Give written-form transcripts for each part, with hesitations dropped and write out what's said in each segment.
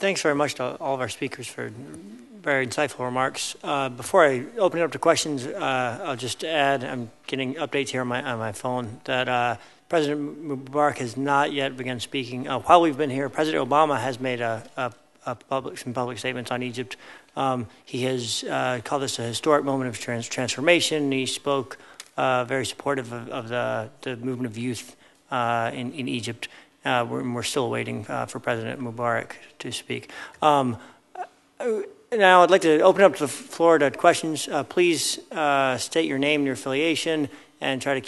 Thanks very much to all of our speakers for very insightful remarks. Before I open it up to questions, I'll just add, I'm getting updates here on my phone, that President Mubarak has not yet begun speaking. While we've been here, President Obama has made some public statements on Egypt. He has called this a historic moment of transformation. He spoke very supportive of the movement of youth in Egypt. We're still waiting for President Mubarak to speak. Now I'd like to open up the floor to questions. Please state your name and your affiliation, and try to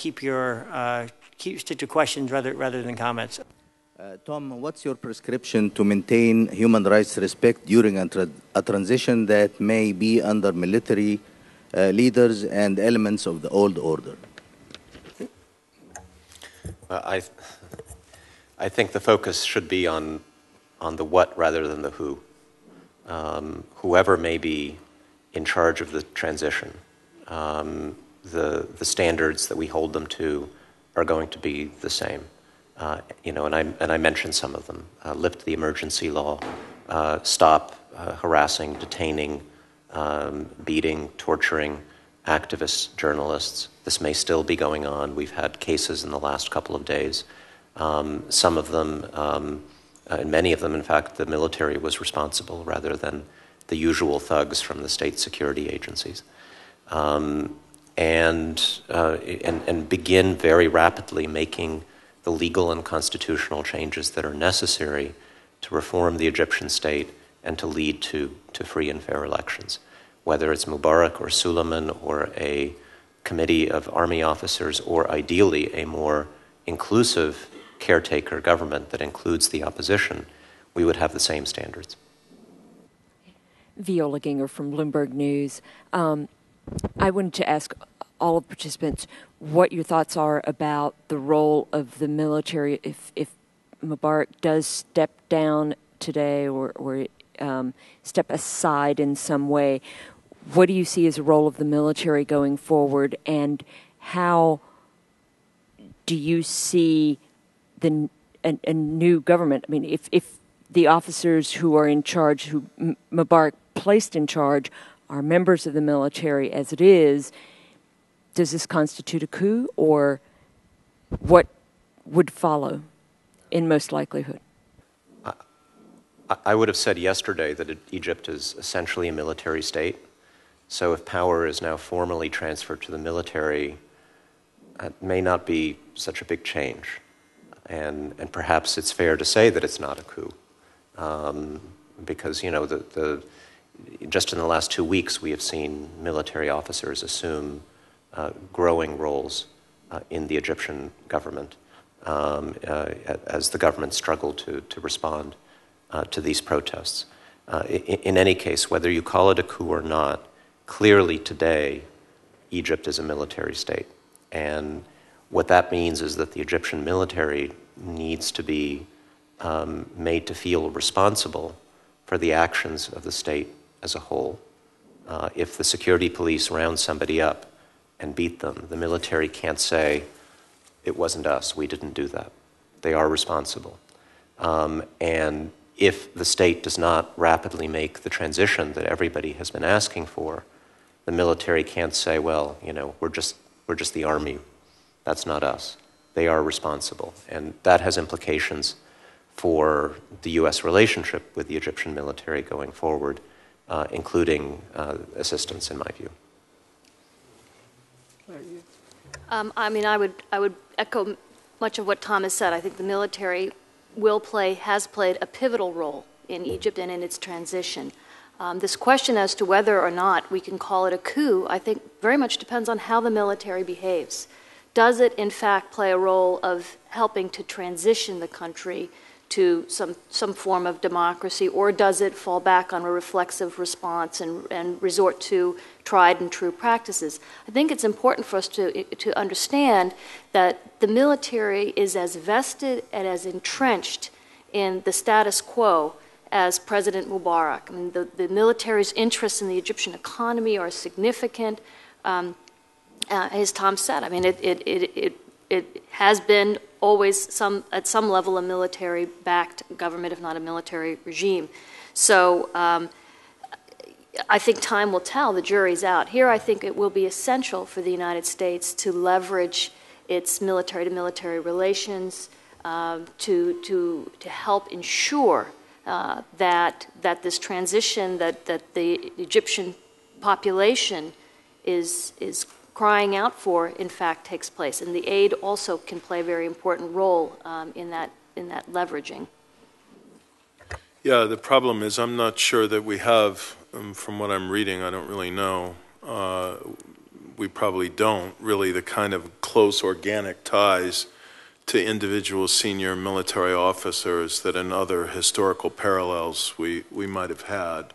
stick to questions rather than comments. Tom, what's your prescription to maintain human rights respect during a transition that may be under military leaders and elements of the old order? I think the focus should be on the what rather than the who. Whoever may be in charge of the transition, the standards that we hold them to are going to be the same. And I mentioned some of them. Lift the emergency law, stop harassing, detaining, beating, torturing activists, journalists. This may still be going on. We've had cases in the last couple of days. Some of them, and many of them, in fact, the military was responsible rather than the usual thugs from the state security agencies. And begin very rapidly making the legal and constitutional changes that are necessary to reform the Egyptian state and to lead to free and fair elections. Whether it's Mubarak or Suleiman or a committee of army officers or ideally a more inclusive caretaker government that includes the opposition, we would have the same standards. Viola Ginger from Bloomberg News. I wanted to ask all of the participants what your thoughts are about the role of the military if Mubarak does step down today or step aside in some way. What do you see as the role of the military going forward, and how do you see a new government? I mean, if the officers who are in charge, who Mubarak placed in charge, are members of the military as it is, does this constitute a coup, or what would follow in most likelihood? I would have said yesterday that Egypt is essentially a military state. So if power is now formally transferred to the military, it may not be such a big change. And perhaps it's fair to say that it's not a coup. Because, just in the last 2 weeks, we have seen military officers assume growing roles in the Egyptian government as the government struggled to respond to these protests. In any case, whether you call it a coup or not, clearly today, Egypt is a military state. And what that means is that the Egyptian military needs to be made to feel responsible for the actions of the state as a whole. If the security police round somebody up and beat them, the military can't say, it wasn't us, we didn't do that. They are responsible. And if the state does not rapidly make the transition that everybody has been asking for, the military can't say, well, we're just the army. That's not us. They are responsible. And that has implications for the U.S. relationship with the Egyptian military going forward, including assistance, in my view. I would echo much of what Tom has said. I think the military has played a pivotal role in Egypt and in its transition. This question as to whether or not we can call it a coup, I think very much depends on how the military behaves. Does it, in fact, play a role of helping to transition the country to some form of democracy, or does it fall back on a reflexive response and resort to tried and true practices? I think it's important for us to understand that the military is as vested and as entrenched in the status quo as President Mubarak. I mean, the military's interests in the Egyptian economy are significant. As Tom said, I mean, it has been always at some level a military-backed government, if not a military regime. So I think time will tell. The jury's out. Here I think it will be essential for the United States to leverage its military-to-military relations to help ensure that this transition that the Egyptian population is crying out for, in fact, takes place. And the aid also can play a very important role in that leveraging. Yeah, the problem is I'm not sure that we have, from what I'm reading, I don't really know, we probably don't really the kind of close organic ties to individual senior military officers that in other historical parallels we might have had.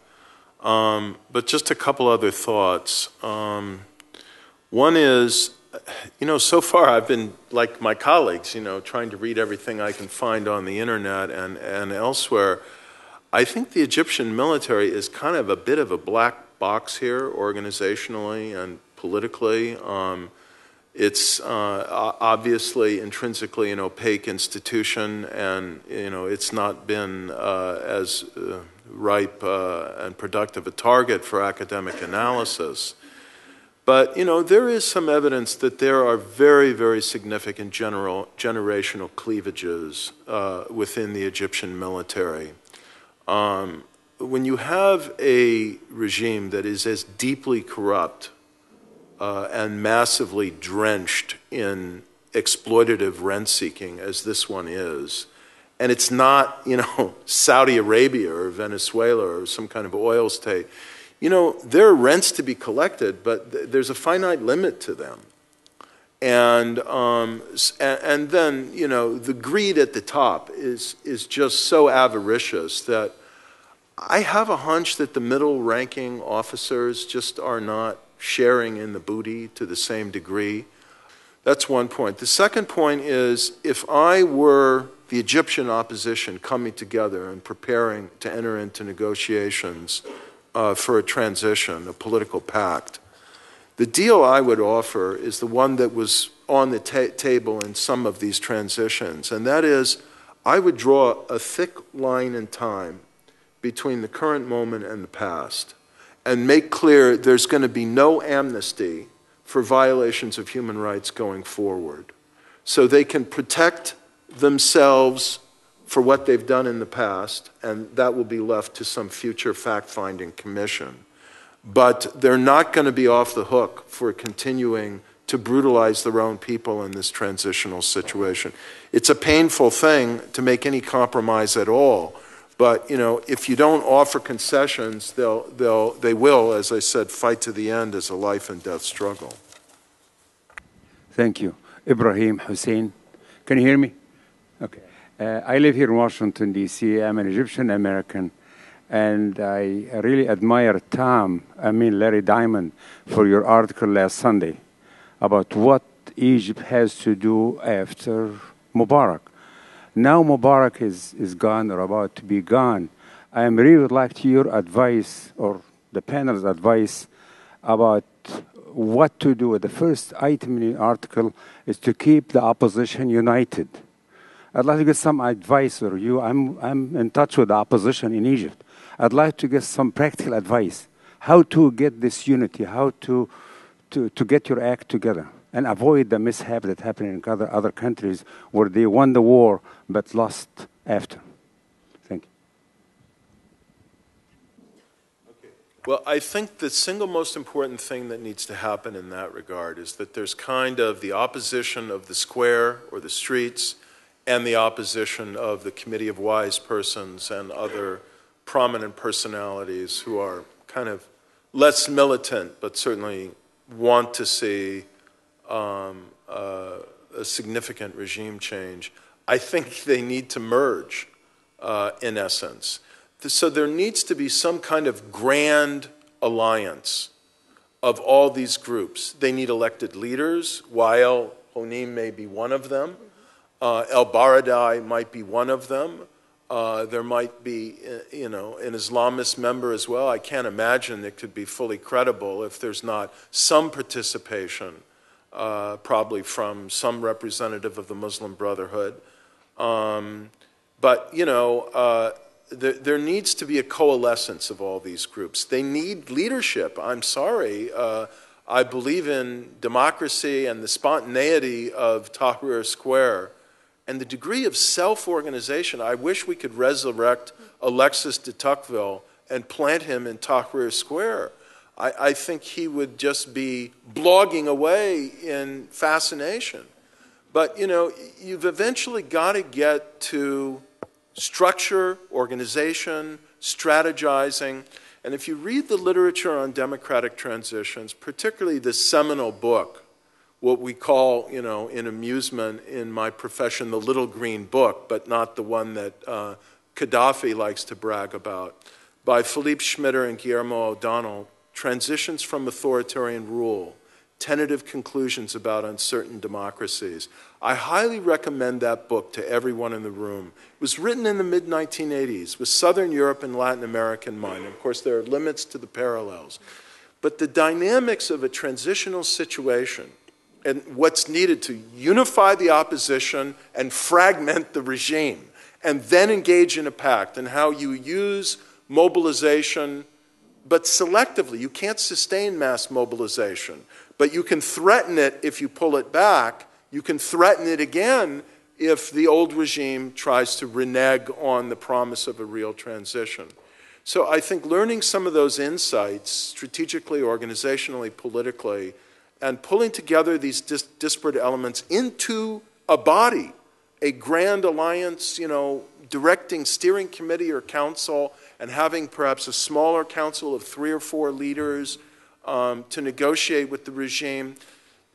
But just a couple other thoughts. One is, so far I've been, like my colleagues, trying to read everything I can find on the internet and elsewhere. I think the Egyptian military is kind of a bit of a black box here, organizationally and politically. It's obviously intrinsically an opaque institution, and it's not been as ripe and productive a target for academic analysis. But there is some evidence that there are very, very significant generational cleavages within the Egyptian military. When you have a regime that is as deeply corrupt and massively drenched in exploitative rent-seeking as this one is, and it's not, Saudi Arabia or Venezuela or some kind of oil state, there are rents to be collected, but there's a finite limit to them. And then, the greed at the top is just so avaricious that I have a hunch that the middle-ranking officers just are not sharing in the booty to the same degree. That's one point. The second point is, if I were the Egyptian opposition coming together and preparing to enter into negotiations for a transition, a political pact, the deal I would offer is the one that was on the table in some of these transitions, and that is, I would draw a thick line in time between the current moment and the past, and make clear there's going to be no amnesty for violations of human rights going forward. So they can protect themselves for what they've done in the past, and that will be left to some future fact-finding commission. But they're not going to be off the hook for continuing to brutalize their own people in this transitional situation. It's a painful thing to make any compromise at all. But if you don't offer concessions, they will, as I said, fight to the end as a life and death struggle. Thank you. Ibrahim Hussein. Can you hear me? Okay. I live here in Washington, D.C. I'm an Egyptian American, and I really admire Larry Diamond, for your article last Sunday about what Egypt has to do after Mubarak. Now Mubarak is gone or about to be gone. I really would like to hear your advice, or the panel's advice, about what to do. The first item in the article is to keep the opposition united. I'd like to get some advice from you. I'm in touch with the opposition in Egypt. I'd like to get some practical advice. How to get this unity, how to get your act together and avoid the mishap that happened in other countries where they won the war but lost after. Thank you. Okay. Well, I think the single most important thing that needs to happen in that regard is that there's kind of the opposition of the square or the streets and the opposition of the Committee of Wise Persons and other prominent personalities who are kind of less militant but certainly want to see a significant regime change. I think they need to merge, in essence. So there needs to be some kind of grand alliance of all these groups. They need elected leaders. Wael Honim may be one of them. El Baradei might be one of them. There might be, an Islamist member as well. I can't imagine it could be fully credible if there's not some participation probably from some representative of the Muslim Brotherhood. But, you know, there needs to be a coalescence of all these groups. They need leadership. I'm sorry. I believe in democracy and the spontaneity of Tahrir Square and the degree of self-organization. I wish we could resurrect Alexis de Tocqueville and plant him in Tahrir Square. I think he would just be blogging away in fascination. But, you know, you've eventually got to get to structure, organization, strategizing. And if you read the literature on democratic transitions, particularly the seminal book, what we call, you know, in amusement in my profession, the little green book, but not the one that Gaddafi likes to brag about, by Philippe Schmitter and Guillermo O'Donnell, Transitions from Authoritarian Rule, Tentative Conclusions about Uncertain Democracies. I highly recommend that book to everyone in the room. It was written in the mid-1980s with Southern Europe and Latin America in mind. Of course, there are limits to the parallels. But the dynamics of a transitional situation and what's needed to unify the opposition and fragment the regime and then engage in a pact, and how you use mobilization, but selectively. You can't sustain mass mobilization, but you can threaten it if you pull it back. You can threaten it again if the old regime tries to renege on the promise of a real transition. So I think learning some of those insights, strategically, organizationally, politically, and pulling together these disparate elements into a body, a grand alliance, you know, directing steering committee or council, and having perhaps a smaller council of 3 or 4 leaders to negotiate with the regime.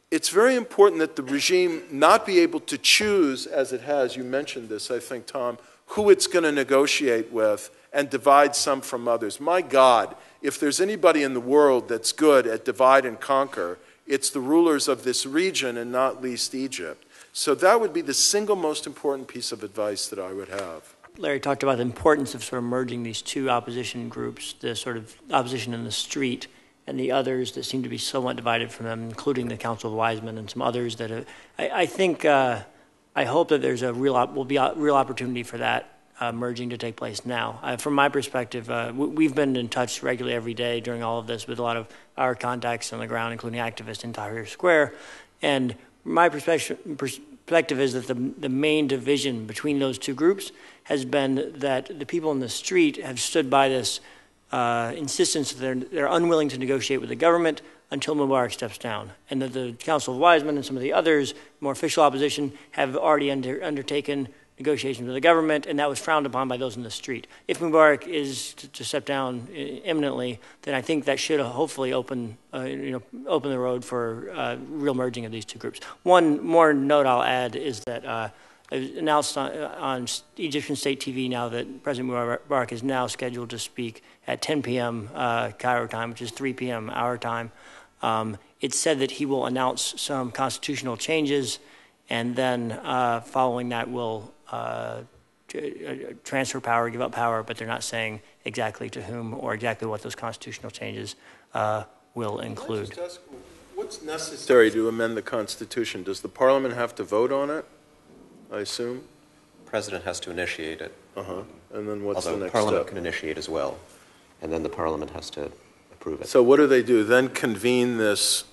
It's very important that the regime not be able to choose, as it has, you mentioned this, I think, Tom, who it's going to negotiate with and divide some from others. My God, if there's anybody in the world that's good at divide and conquer, it's the rulers of this region, and not least Egypt. So that would be the single most important piece of advice that I would have. Larry talked about the importance of sort of merging these two opposition groups, the sort of opposition in the street and the others that seem to be somewhat divided from them, including the Council of Wise Men and some others that have, I think, I hope that there's will be a real opportunity for that merging to take place now. From my perspective, we've been in touch regularly every day during all of this with a lot of our contacts on the ground, including activists in Tahrir Square. And my perspective is that the main division between those two groups has been that the people in the street have stood by this insistence that they're unwilling to negotiate with the government until Mubarak steps down, and that the Council of Wise Men and some of the others, more official opposition, have already undertaken negotiations with the government, and that was frowned upon by those in the street. If Mubarak is to step down imminently, then I think that should hopefully open the road for real merging of these two groups. One more note I'll add is that it was announced on Egyptian state TV now that President Mubarak is now scheduled to speak at 10 p.m. Cairo time, which is 3 p.m. our time. It's said that he will announce some constitutional changes, and then following that will transfer power, give up power, but they're not saying exactly to whom or exactly what those constitutional changes will include. Can I just ask, what's necessary to amend the Constitution? Does the Parliament have to vote on it, I assume? The President has to initiate it. And then what's the Although next Parliament step? can initiate as well, and then the Parliament has to approve it. So what do they do? Then convene this,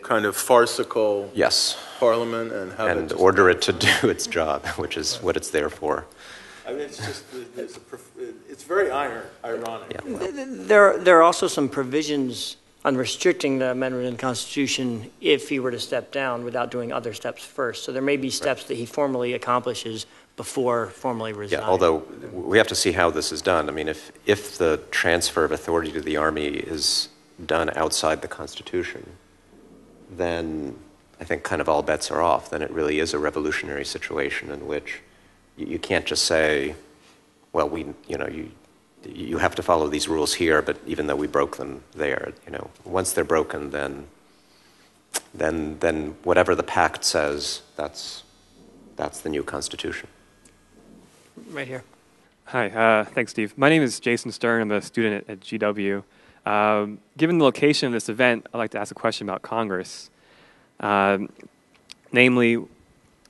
kind of farcical Yes. Parliament and have And it order it to do its job, which is what it's there for. I mean, it's just, it's very ironic. Yeah. There are also some provisions on restricting the amendment in the Constitution if he were to step down without doing other steps first. So there may be steps that he formally accomplishes before formally resigning. Yeah, although we have to see how this is done. I mean, if the transfer of authority to the Army is done outside the Constitution, then I think kind of all bets are off. Then it really is a revolutionary situation in which you can't just say, well, you have to follow these rules here, but even though we broke them there, once they're broken, then whatever the pact says, that's the new Constitution. Right here. Hi, thanks, Steve. My name is Jason Stern. I'm a student at GW. Given the location of this event, I'd like to ask a question about Congress. Namely,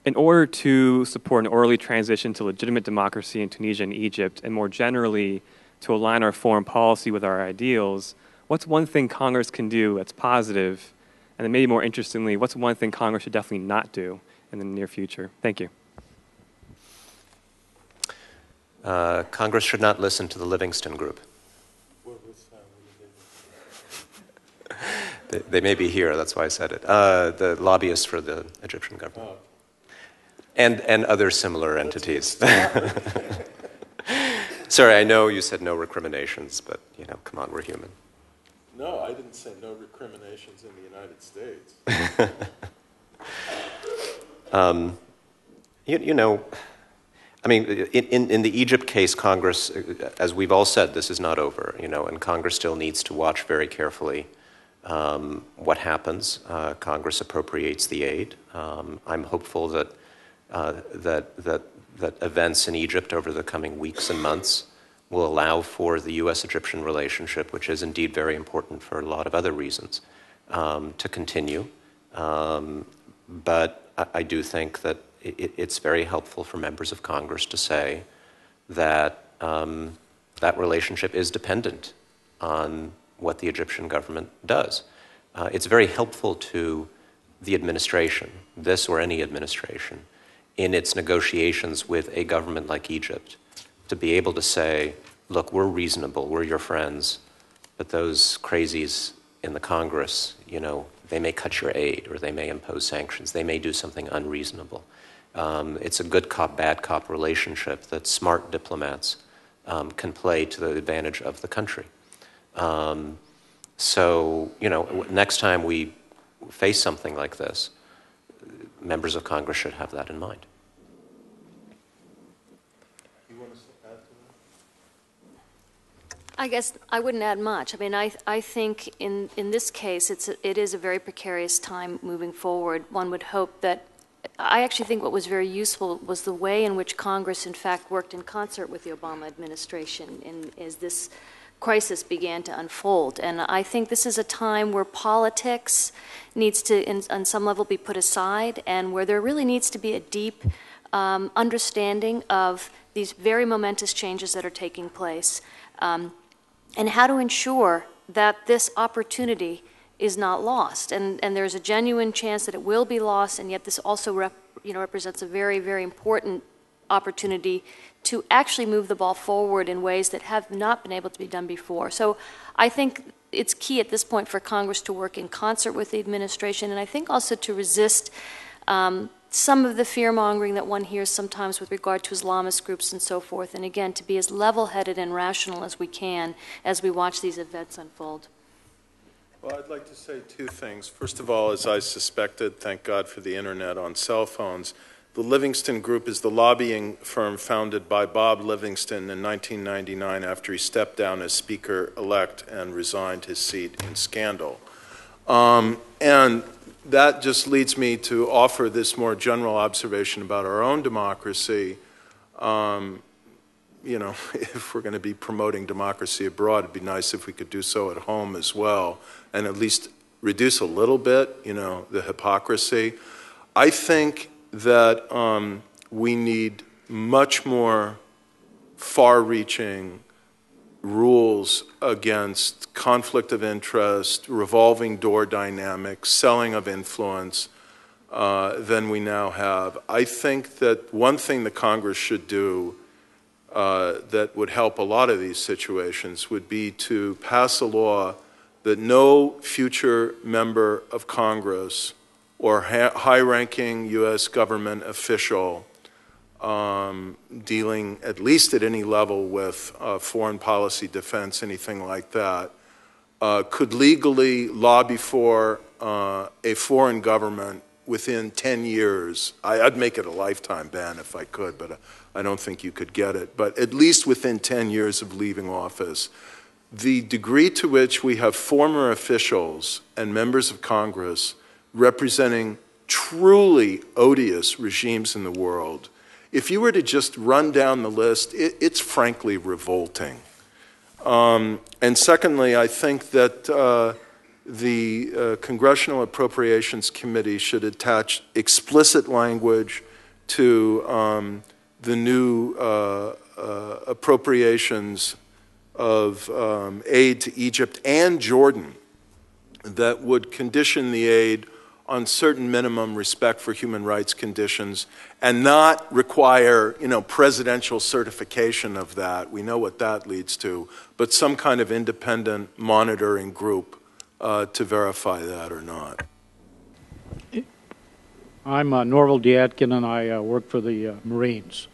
in order to support an orderly transition to legitimate democracy in Tunisia and Egypt, and more generally, to align our foreign policy with our ideals, what's one thing Congress can do that's positive? And then maybe more interestingly, what's one thing Congress should definitely not do in the near future? Thank you. Congress should not listen to the Livingston Group. They may be here, that's why I said it. The lobbyists for the Egyptian government. And other similar entities. Sorry, I know you said no recriminations, but, come on, we're human. No, I didn't say no recriminations in the United States. In the Egypt case, Congress, as we've all said, this is not over, and Congress still needs to watch very carefully what happens. Congress appropriates the aid. I'm hopeful that events in Egypt over the coming weeks and months will allow for the U.S.-Egyptian relationship, which is indeed very important for a lot of other reasons, to continue. But I do think that it's very helpful for members of Congress to say that that relationship is dependent on what the Egyptian government does. It's very helpful to the administration, this or any administration, in its negotiations with a government like Egypt, to be able to say, look, we're reasonable, we're your friends, but those crazies in the Congress, they may cut your aid or they may impose sanctions, they may do something unreasonable. It's a good cop, bad cop relationship that smart diplomats can play to the advantage of the country. So, next time we face something like this, members of Congress should have that in mind. You want to add to that? I guess I wouldn't add much. I think in this case, it is a very precarious time moving forward. One would hope that, I actually think what was very useful was the way in which Congress, in fact, worked in concert with the Obama administration as this crisis began to unfold. And I think this is a time where politics needs to, on some level, be put aside, and where there really needs to be a deep understanding of these very momentous changes that are taking place, and how to ensure that this opportunity is not lost. And there's a genuine chance that it will be lost, and yet this also represents a very, very important opportunity to actually move the ball forward in ways that have not been able to be done before. So I think it's key at this point for Congress to work in concert with the administration, and I think also to resist some of the fear-mongering that one hears sometimes with regard to Islamist groups and so forth, and again, to be as level-headed and rational as we can as we watch these events unfold. Well, I'd like to say two things. First of all, as I suspected, thank God for the internet on cell phones, the Livingston Group is the lobbying firm founded by Bob Livingston in 1999 after he stepped down as Speaker-elect and resigned his seat in scandal. And that just leads me to offer this more general observation about our own democracy. If we're going to be promoting democracy abroad, it'd be nice if we could do so at home as well, and at least reduce a little bit, the hypocrisy. I think that we need much more far-reaching rules against conflict of interest, revolving door dynamics, selling of influence than we now have. I think that one thing the Congress should do that would help a lot of these situations would be to pass a law that no future member of Congress or high-ranking U.S. government official dealing at least at any level with foreign policy, defense, anything like that, could legally lobby for a foreign government within 10 years. I'd make it a lifetime ban if I could, but I don't think you could get it. But at least within 10 years of leaving office, the degree to which we have former officials and members of Congress representing truly odious regimes in the world, if you were to just run down the list, it's frankly revolting. And secondly, I think that the Congressional Appropriations Committee should attach explicit language to the new appropriations of aid to Egypt and Jordan that would condition the aid on certain minimum respect for human rights conditions and not require, presidential certification of that. We know what that leads to, but some kind of independent monitoring group to verify that or not. I'm Norval Diatkin, and I work for the Marines.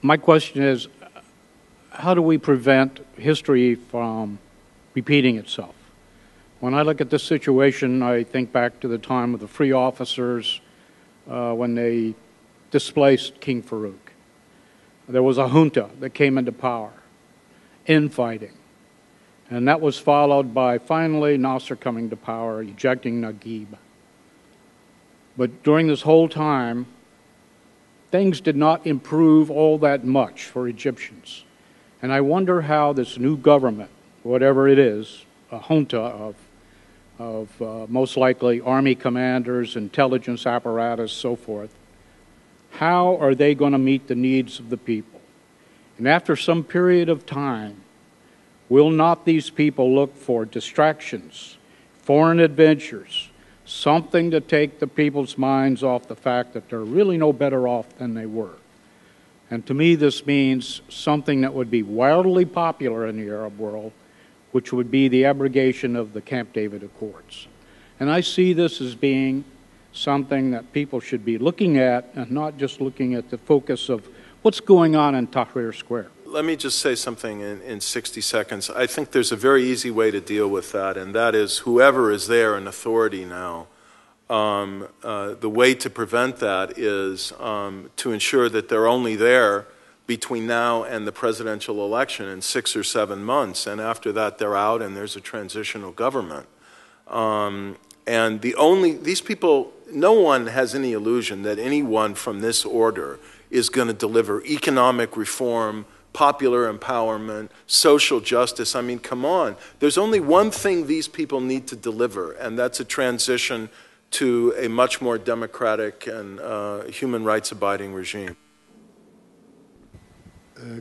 My question is, how do we prevent history from repeating itself? When I look at this situation, I think back to the time of the free officers when they displaced King Farouk. There was a junta that came into power, infighting. And that was followed by, finally, Nasser coming to power, ejecting Naguib. But during this whole time, things did not improve all that much for Egyptians. And I wonder how this new government, whatever it is, a junta of most likely army commanders, intelligence apparatus, so forth, how are they going to meet the needs of the people? And after some period of time, will not these people look for distractions, foreign adventures, something to take the people's minds off the fact that they're really no better off than they were? And to me, this means something that would be wildly popular in the Arab world, which would be the abrogation of the Camp David Accords. And I see this as being something that people should be looking at and not just looking at the focus of what's going on in Tahrir Square. Let me just say something in 60 seconds. I think there's a very easy way to deal with that, and that is whoever is there in authority now, the way to prevent that is to ensure that they're only there between now and the presidential election in 6 or 7 months, and after that they're out and there's a transitional government. And these people, no one has any illusion that anyone from this order is going to deliver economic reform, popular empowerment, social justice. I mean, come on. There's only one thing these people need to deliver, and that's a transition to a much more democratic and human rights abiding regime.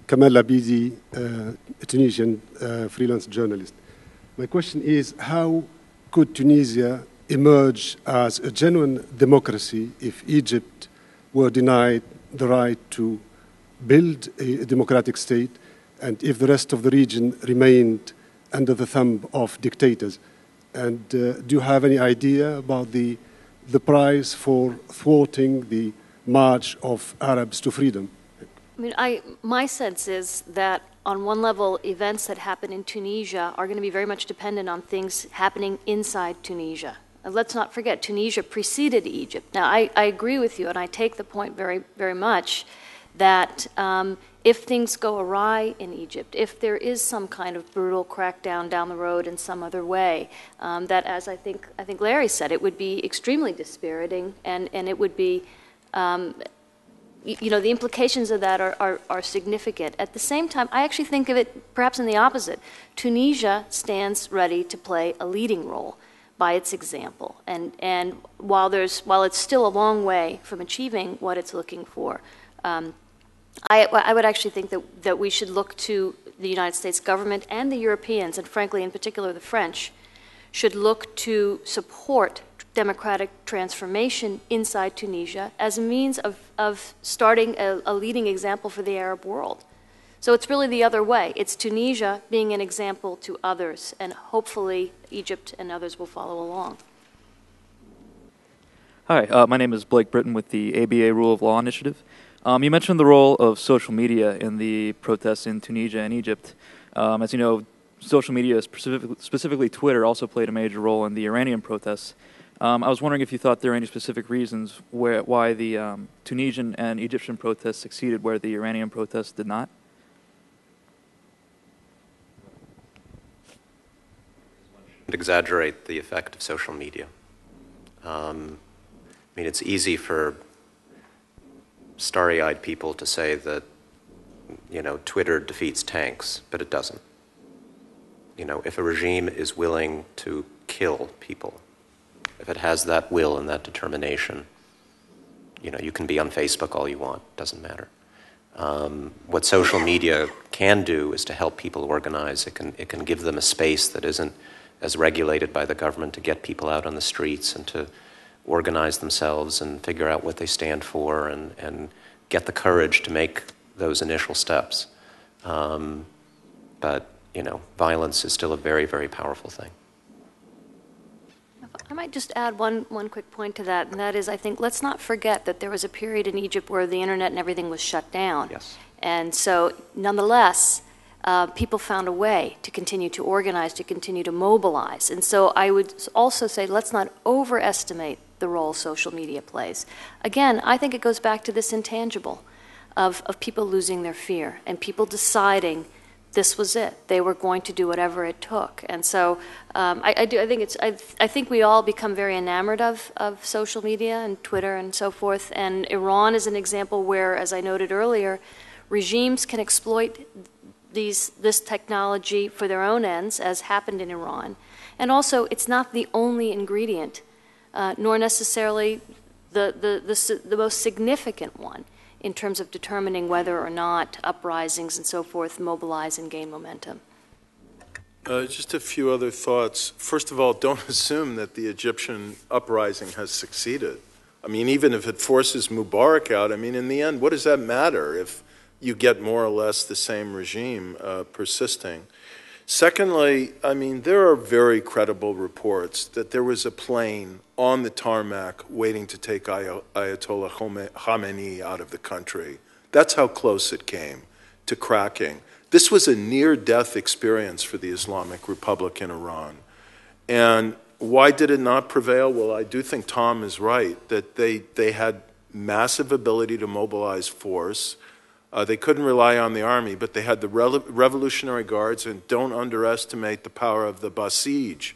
Kamal Labidi, a Tunisian freelance journalist. My question is, how could Tunisia emerge as a genuine democracy if Egypt were denied the right to build a democratic state, and if the rest of the region remained under the thumb of dictators? And do you have any idea about the price for thwarting the march of Arabs to freedom? I mean, my sense is that on one level, events that happen in Tunisia are going to be very much dependent on things happening inside Tunisia. Let's not forget, Tunisia preceded Egypt. Now, I agree with you, and I take the point very, very much that if things go awry in Egypt, if there is some kind of brutal crackdown down the road in some other way, that, as I think Larry said, it would be extremely dispiriting, and it would be, the implications of that are significant. At the same time, I actually think of it perhaps in the opposite. Tunisia stands ready to play a leading role by its example, and while it's still a long way from achieving what it's looking for, I would actually think that we should look to the United States government and the Europeans, and frankly in particular the French, should look to support democratic transformation inside Tunisia as a means of starting a leading example for the Arab world. So it's really the other way. It's Tunisia being an example to others, and hopefully Egypt and others will follow along. Hi, my name is Blake Britton with the ABA Rule of Law Initiative. You mentioned the role of social media in the protests in Tunisia and Egypt. As you know, social media, specifically Twitter, also played a major role in the Iranian protests. I was wondering if you thought there were any specific reasons why the Tunisian and Egyptian protests succeeded where the Iranian protests did not? Exaggerate the effect of social media. I mean, it's easy for starry-eyed people to say that, Twitter defeats tanks, but it doesn't. If a regime is willing to kill people, if it has that will and that determination, you know, you can be on Facebook all you want, doesn't matter. What social media can do is to help people organize. It can give them a space that isn't as regulated by the government to get people out on the streets and to organize themselves and figure out what they stand for and get the courage to make those initial steps. But, you know, violence is still a very, very powerful thing. I might just add one quick point to that, and that is, I think, let's not forget that there was a period in Egypt where the internet and everything was shut down. Yes. And so, nonetheless, people found a way to continue to organize, to continue to mobilize. And so I would also say, let's not overestimate the role social media plays. Again, I think it goes back to this intangible of people losing their fear and people deciding this was it. They were going to do whatever it took. And so I think we all become very enamored of social media and Twitter and so forth. And Iran is an example where, as I noted earlier, regimes can exploit this technology for their own ends, as happened in Iran. And also, it's not the only ingredient, nor necessarily the most significant one in terms of determining whether or not uprisings and so forth mobilize and gain momentum. Just a few other thoughts. First of all, don't assume that the Egyptian uprising has succeeded. I mean, even if it forces Mubarak out, I mean, in the end, what does that matter if you get more or less the same regime persisting? Secondly, I mean, there are very credible reports that there was a plane on the tarmac waiting to take Ayatollah Khamenei out of the country. That's how close it came to cracking. This was a near-death experience for the Islamic Republic in Iran. And why did it not prevail? Well, I do think Tom is right, that they had massive ability to mobilize force. They couldn't rely on the army, but they had the Revolutionary Guards, and don't underestimate the power of the Basij,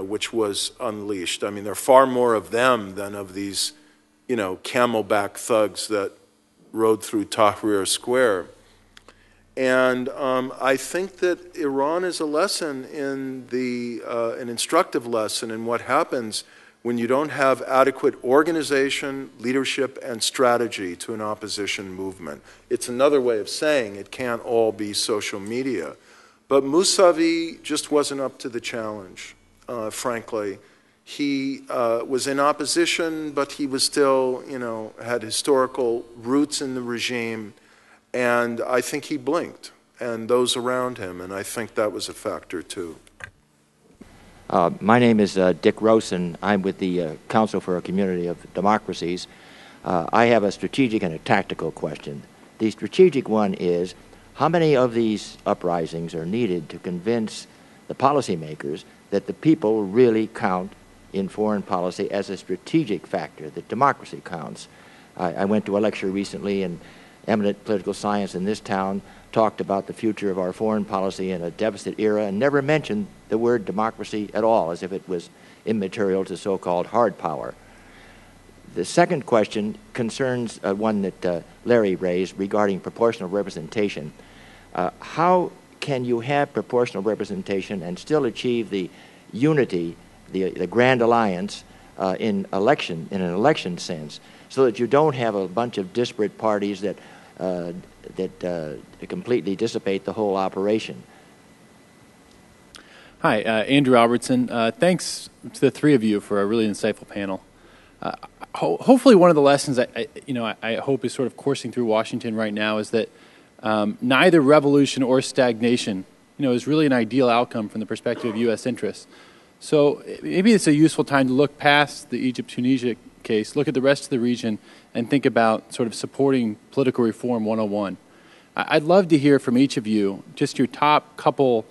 which was unleashed. I mean, there are far more of them than of these, camelback thugs that rode through Tahrir Square. And I think that Iran is a lesson in an instructive lesson in what happens when you don't have adequate organization, leadership, and strategy to an opposition movement. It's another way of saying it can't all be social media. But Mousavi just wasn't up to the challenge, frankly. He was in opposition, but he was still, had historical roots in the regime. And I think he blinked, and those around him, and I think that was a factor too. My name is Dick Rosen. I'm with the Council for a Community of Democracies. I have a strategic and a tactical question. The strategic one is, how many of these uprisings are needed to convince the policymakers that the people really count in foreign policy as a strategic factor, that democracy counts? I went to a lecture recently, and eminent political science in this town talked about the future of our foreign policy in a deficit era and never mentioned the word democracy at all, as if it was immaterial to so-called hard power. The second question concerns one that Larry raised regarding proportional representation. How can you have proportional representation and still achieve the unity, the grand alliance in an election sense, so that you don't have a bunch of disparate parties that completely dissipate the whole operation? Hi, Andrew Albertson. Thanks to the three of you for a really insightful panel. Hopefully one of the lessons I hope is sort of coursing through Washington right now is that neither revolution or stagnation is really an ideal outcome from the perspective of U.S. interests. So maybe it's a useful time to look past the Egypt-Tunisia case, look at the rest of the region, and think about sort of supporting political reform 101. I'd love to hear from each of you just your top couple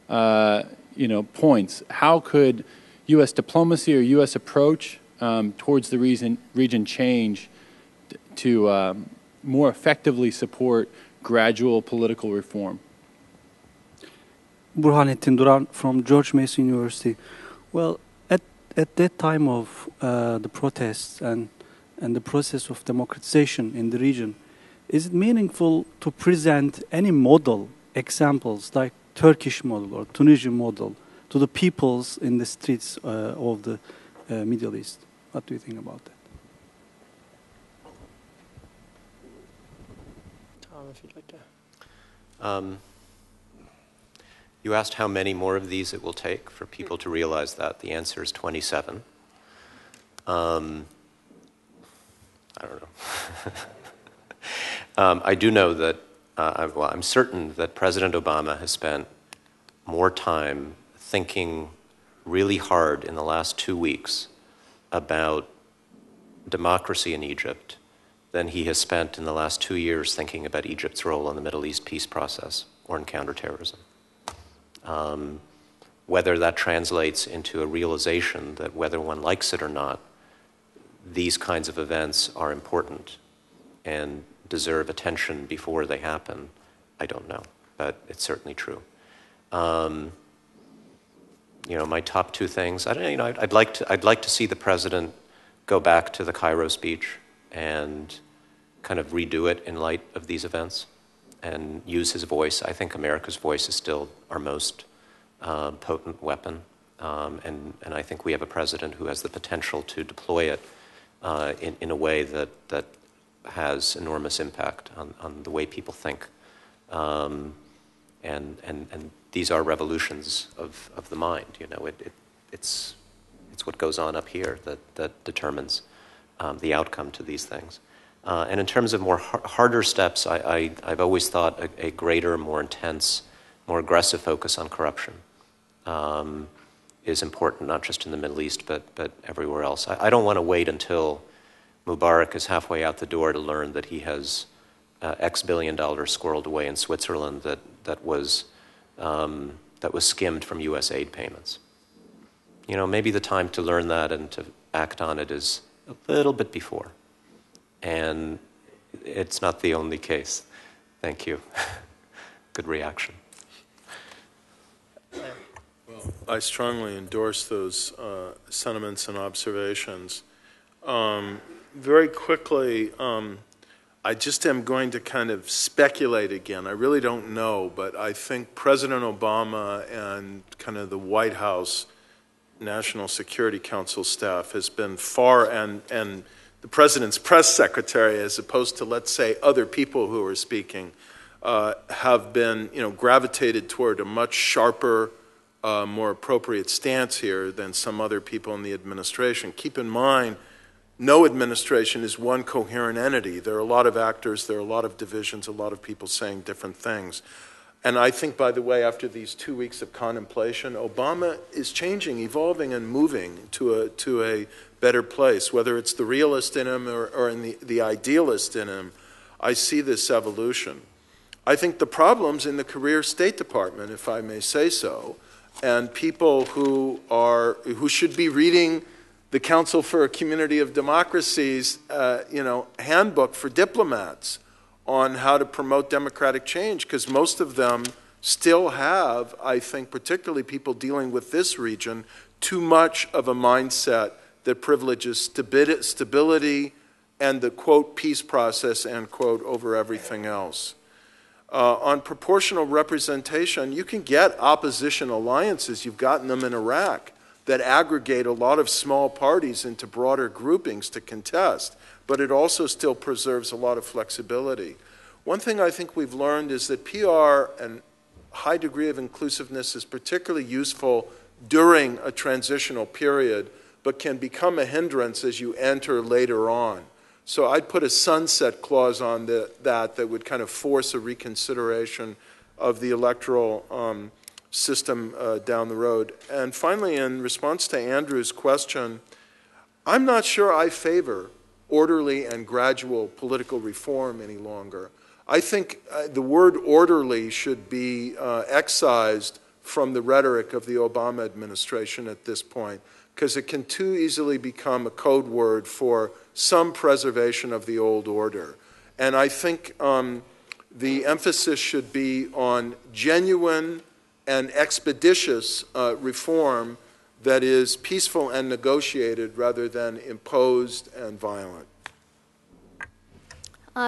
points. How could U.S. diplomacy or U.S. approach towards the region change to more effectively support gradual political reform? Burhanettin Duran from George Mason University. Well, at that time of the protests and the process of democratization in the region, is it meaningful to present any model examples like Turkish model or Tunisian model to the peoples in the streets of the Middle East. What do you think about that? Tom, if you'd like to. You asked how many more of these it will take for people to realize that. The answer is 27. I don't know. I do know that, well, I'm certain that President Obama has spent more time thinking really hard in the last 2 weeks about democracy in Egypt than he has spent in the last 2 years thinking about Egypt's role in the Middle East peace process or in counterterrorism. Whether that translates into a realization that whether one likes it or not, these kinds of events are important and deserve attention before they happen, I don't know, but it's certainly true. You know, my top 2 things. I don't know. You know, I'd like to see the president go back to the Cairo speech and kind of redo it in light of these events and use his voice. I think America's voice is still our most potent weapon, and I think we have a president who has the potential to deploy it in a way that has enormous impact on the way people think. And these are revolutions of the mind. You know, it's what goes on up here that determines the outcome to these things. And in terms of more harder steps, I've always thought a greater, more intense, more aggressive focus on corruption is important, not just in the Middle East, but everywhere else. I don't want to wait until Mubarak is halfway out the door to learn that he has X billion dollars squirreled away in Switzerland that was skimmed from U.S. aid payments. You know, maybe the time to learn that and to act on it is a little bit before. And it's not the only case. Thank you. Good reaction. Well, I strongly endorse those sentiments and observations. Very quickly, I just am going to kind of speculate again. I really don't know, but I think President Obama and kind of the White House National Security Council staff has been far, and the president's press secretary, as opposed to, let's say, other people who are speaking, have been, you know, gravitated toward a much sharper, more appropriate stance here than some other people in the administration. Keep in mind, no administration is one coherent entity. There are a lot of actors, there are a lot of divisions, a lot of people saying different things. And I think, by the way, after these 2 weeks of contemplation, Obama is changing, evolving, and moving to a better place. Whether it's the realist in him or in the idealist in him, I see this evolution. I think the problem's in the career State Department, if I may say so, and people who should be reading the Council for a Community of Democracies, handbook for diplomats on how to promote democratic change, because most of them still have, I think, particularly people dealing with this region, too much of a mindset that privileges stability and the, quote, peace process, end quote, over everything else. On proportional representation, you can get opposition alliances. You've gotten them in Iraq that aggregate a lot of small parties into broader groupings to contest, but it also still preserves a lot of flexibility. One thing I think we've learned is that PR and high degree of inclusiveness is particularly useful during a transitional period, but can become a hindrance as you enter later on. So I'd put a sunset clause on that would kind of force a reconsideration of the electoral system down the road. And finally, in response to Andrew's question, I'm not sure I favor orderly and gradual political reform any longer. I think the word orderly should be excised from the rhetoric of the Obama administration at this point, because it can too easily become a code word for some preservation of the old order. And I think the emphasis should be on genuine and expeditious reform that is peaceful and negotiated rather than imposed and violent.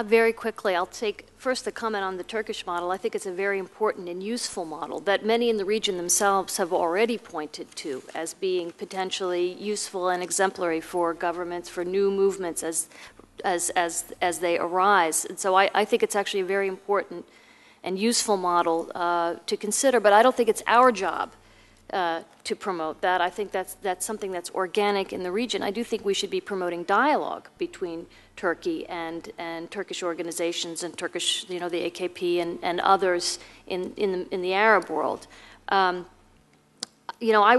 Very quickly, I'll take first to comment on the Turkish model. I think it's a very important and useful model that many in the region themselves have already pointed to as being potentially useful and exemplary for governments, for new movements as they arise. And so I think it's actually a very important and useful model to consider, but I don't think it's our job to promote that. I think that's something that's organic in the region. I do think we should be promoting dialogue between Turkey and Turkish organizations and Turkish, the AKP and others in the Arab world. I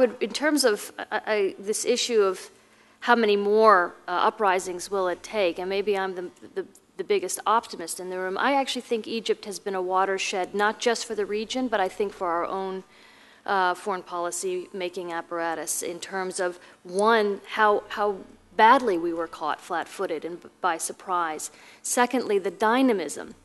would, in terms of this issue of how many more uprisings will it take, and maybe I'm the biggest optimist in the room, I actually think Egypt has been a watershed, not just for the region, but I think for our own foreign policy making apparatus in terms of, one, how badly we were caught flat-footed and by surprise. Secondly, the dynamism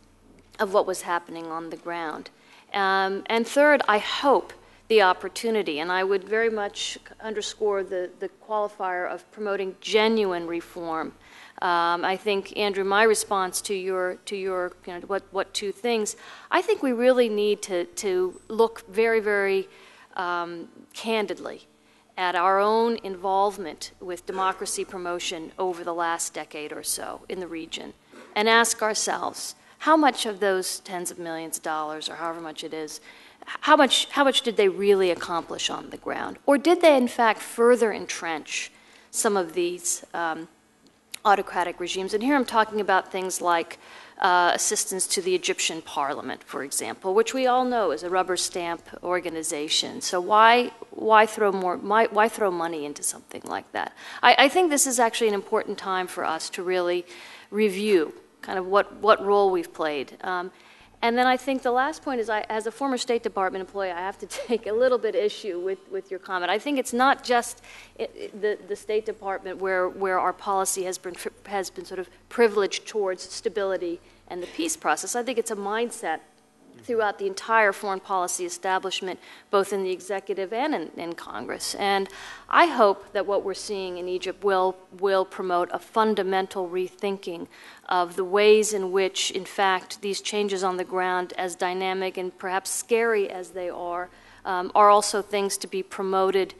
of what was happening on the ground. And third, I hope the opportunity, and I would very much underscore the qualifier of promoting genuine reform. I think, Andrew, my response to your what two things, I think we really need to look very, very candidly at our own involvement with democracy promotion over the last decade or so in the region and ask ourselves, how much of those tens of millions of dollars or however much it is, how much did they really accomplish on the ground? Or did they in fact further entrench some of these autocratic regimes? And here I'm talking about things like assistance to the Egyptian parliament, for example, which we all know is a rubber stamp organization. So why throw money into something like that? I think this is actually an important time for us to really review kind of what role we've played. And then I think the last point is, as a former State Department employee, I have to take a little bit issue with your comment. I think it's not just the State Department where our policy has been sort of privileged towards stability and the peace process. I think it's a mindset throughout the entire foreign policy establishment, both in the executive and in Congress. And I hope that what we're seeing in Egypt will promote a fundamental rethinking of the ways in which, in fact, these changes on the ground, as dynamic and perhaps scary as they are also things to be promoted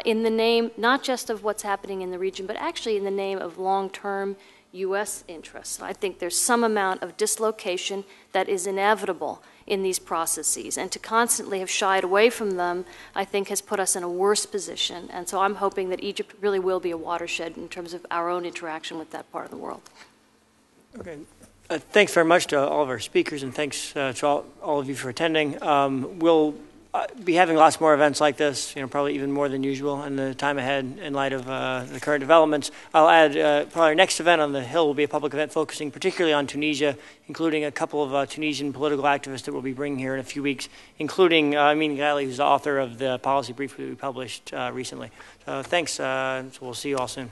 in the name not just of what's happening in the region, but actually in the name of long-term U.S. interests. I think there's some amount of dislocation that is inevitable in these processes, and to constantly have shied away from them, I think, has put us in a worse position. And so I'm hoping that Egypt really will be a watershed in terms of our own interaction with that part of the world. Okay. Thanks very much to all of our speakers, and thanks to all of you for attending. We'll be having lots more events like this, probably even more than usual in the time ahead in light of the current developments. I'll add probably our next event on the Hill will be a public event focusing particularly on Tunisia, including a couple of Tunisian political activists that we'll be bringing here in a few weeks, including Amin Ghali, who's the author of the policy brief we published recently. So thanks. So we'll see you all soon.